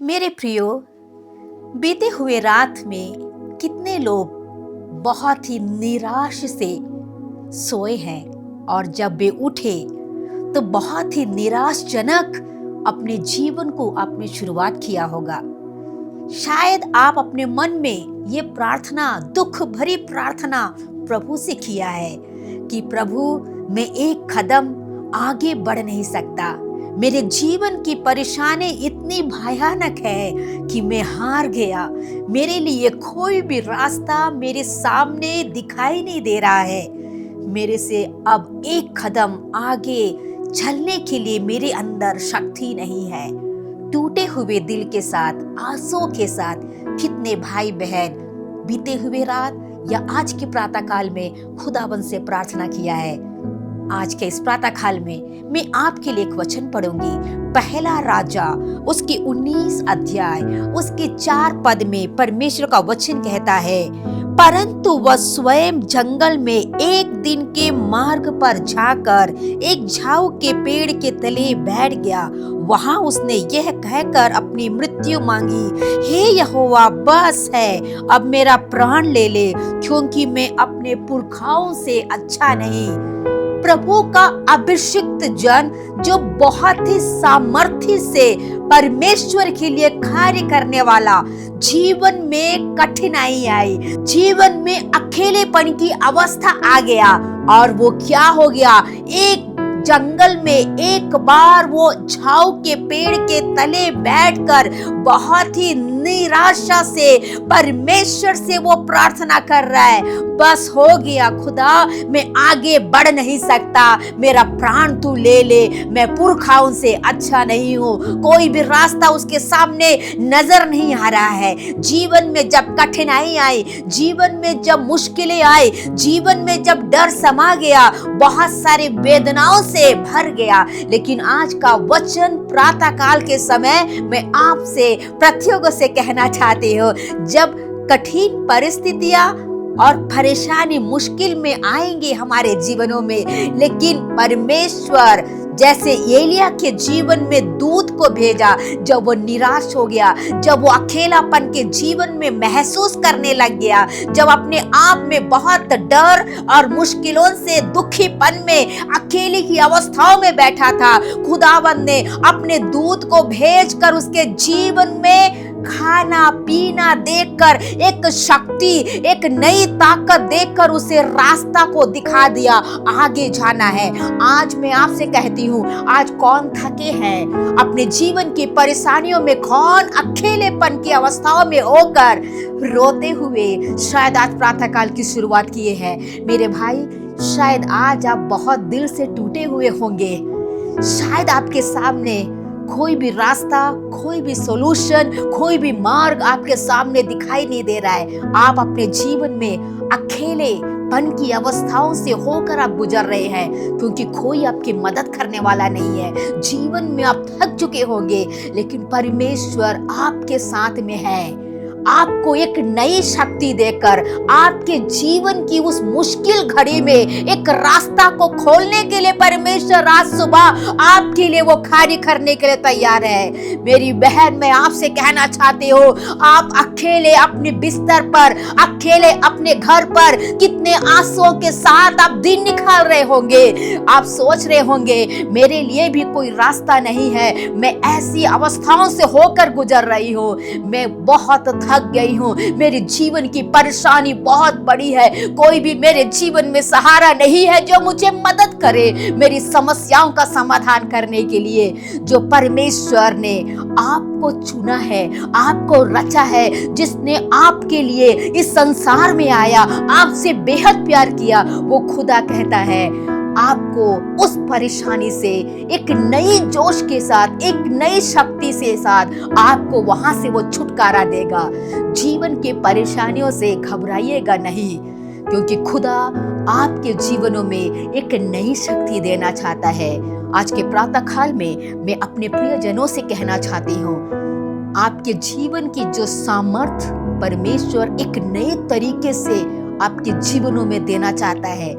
मेरे प्रियो, बीते हुए रात में कितने लोग बहुत ही निराश से सोए हैं और जब वे उठे तो बहुत ही निराशजनक अपने जीवन को आपने शुरुआत किया होगा। शायद आप अपने मन में ये प्रार्थना, दुख भरी प्रार्थना प्रभु से किया है कि प्रभु, मैं एक कदम आगे बढ़ नहीं सकता। मेरे जीवन की परेशानी इतनी भयानक है कि मैं हार गया। मेरे लिए कोई भी रास्ता मेरे सामने दिखाई नहीं दे रहा है। मेरे से अब एक कदम आगे चलने के लिए मेरे अंदर शक्ति नहीं है। टूटे हुए दिल के साथ, आंसुओं के साथ कितने भाई बहन बीते हुए रात या आज के प्रातः काल में खुदावन से प्रार्थना किया है। आज के इस प्रातः काल में मैं आपके लिए एक वचन पढ़ूंगी। पहला राजा उसके 19 अध्याय उसके 4 पद में परमेश्वर का वचन कहता है, परंतु वह स्वयं जंगल में एक दिन के मार्ग पर जाकर एक झाऊ के पेड़ के तले बैठ गया। वहां उसने यह कहकर अपनी मृत्यु मांगी, हे यहोवा, बस है, अब मेरा प्राण ले ले, क्योंकि मैं अपने पुरखाओं से अच्छा नहीं। प्रभु का अभिषिक्त जन जो बहुत ही सामर्थ्य से परमेश्वर के लिए कार्य करने वाला, जीवन में कठिनाई आई, जीवन में अकेलेपन की अवस्था आ गया और वो क्या हो गया, एक जंगल में एक बार वो झाऊ के पेड़ के तले बैठकर बहुत ही निराशा से परमेश्वर से वो प्रार्थना कर रहा है, बस हो गया खुदा, मैं आगे बढ़ नहीं सकता, मेरा प्राण तू ले ले, मैं पुरखाओं से अच्छा नहीं हूँ। कोई भी रास्ता उसके सामने नजर नहीं आ रहा है। जीवन में जब कठिनाई आई, जीवन में जब मुश्किलें आई, जीवन में जब डर समा गया, बहुत सारी वेदनाओं से भर गया। लेकिन आज का वचन प्रातः काल के समय मैं आपसे प्रत्युग से कहना चाहती हूँ, जब कठिन परिस्थितियां और परेशानी मुश्किल में आएंगे हमारे जीवनों में, लेकिन परमेश्वर जैसे एलिया के जीवन में दूत को भेजा, जब वो निराश हो गया, जब वो अकेलापन के जीवन में महसूस करने लग गया, जब अपने आप में बहुत डर और मुश्किलों से दुखीपन में अकेले की अवस्थाओं में बैठा था, खुदावंद ने अपने दूत को भेजकर उसके जीवन में खाना पीना देकर, एक शक्ति, एक नई ताकत देकर उसे रास्ता को दिखा दिया, आगे जाना है। आज मैं आपसे कहती हूँ, आज कौन थके हैं अपने जीवन की परेशानियों में, कौन अकेलेपन की अवस्थाओं में होकर रोते हुए शायद आज प्रातः काल की शुरुआत किए हैं। मेरे भाई, शायद आज आप बहुत दिल से टूटे हुए होंगे। शायद आपके सामने कोई भी रास्ता, कोई भी सॉल्यूशन, कोई भी मार्ग आपके सामने दिखाई नहीं दे रहा है। आप अपने जीवन में अकेलेपन की अवस्थाओं से होकर आप गुजर रहे हैं, क्योंकि कोई आपकी मदद करने वाला नहीं है। जीवन में आप थक चुके होंगे, लेकिन परमेश्वर आपके साथ में है। आपको एक नई शक्ति देकर आपके जीवन की उस मुश्किल घड़ी में एक रास्ता को खोलने के लिए परमेश्वर आज सुबह आपके लिए वो कार्य करने के लिए तैयार है। मेरी बहन, मैं आपसे कहना चाहती हूँ, आप अकेले अपने बिस्तर पर, अकेले अपने घर पर कितने आंसुओं के साथ आप दिन निकाल रहे होंगे। आप सोच रहे होंगे, मेरे लिए भी कोई रास्ता नहीं है, मैं ऐसी अवस्थाओं से होकर गुजर रही हूँ, मैं बहुत थक गई हूँ, मेरे जीवन की परेशानी बहुत बड़ी है, कोई भी मेरे जीवन में सहारा नहीं है जो मुझे मदद करे मेरी समस्याओं का समाधान करने के लिए। जो परमेश्वर ने आपको चुना है, आपको रचा है, जिसने आपके लिए इस संसार में आया, आपसे बेहद प्यार किया, वो खुदा कहता है आपको उस परेशानी से एक नई जोश के साथ, एक नई शक्ति से साथ आपको वहां से वो छुटकारा देगा। जीवन के परेशानियों से घबराइएगा नहीं, क्योंकि खुदा आपके जीवनों में एक नई शक्ति देना चाहता है। आज के प्रातः काल में मैं अपने प्रियजनों से कहना चाहती हूँ, आपके जीवन की जो सामर्थ्य परमेश्वर एक नए तरीके से आपके जीवनों में देना चाहता है।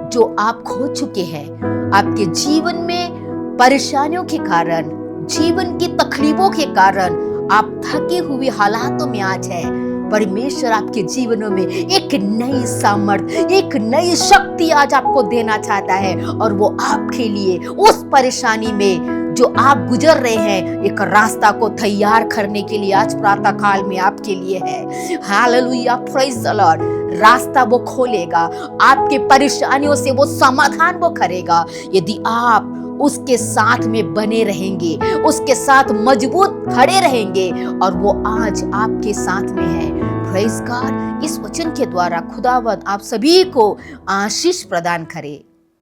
जो आप खो चुके हैं, आपके जीवन में परेशानियों के कारण, जीवन की तकलीफों के कारण आप थके हुए हालातों में आज है, परमेश्वर आपके जीवनों में एक नई सामर्थ, एक नई शक्ति आज आपको देना चाहता है, और वो आपके लिए उस परेशानी में जो आप गुजर रहे हैं एक रास्ता को तैयार करने के लिए आज प्रातः काल में आपके लिए है। Hallelujah, praise the Lord. रास्ता वो खोलेगा, आपके परेशानियों से वो समाधान वो करेगा, यदि आप उसके साथ में बने रहेंगे, उसके साथ मजबूत खड़े रहेंगे, और वो आज आपके साथ में है। Praise God. इस वचन के द्वारा खुदावंद आप सभी को आशीष प्रदान करे।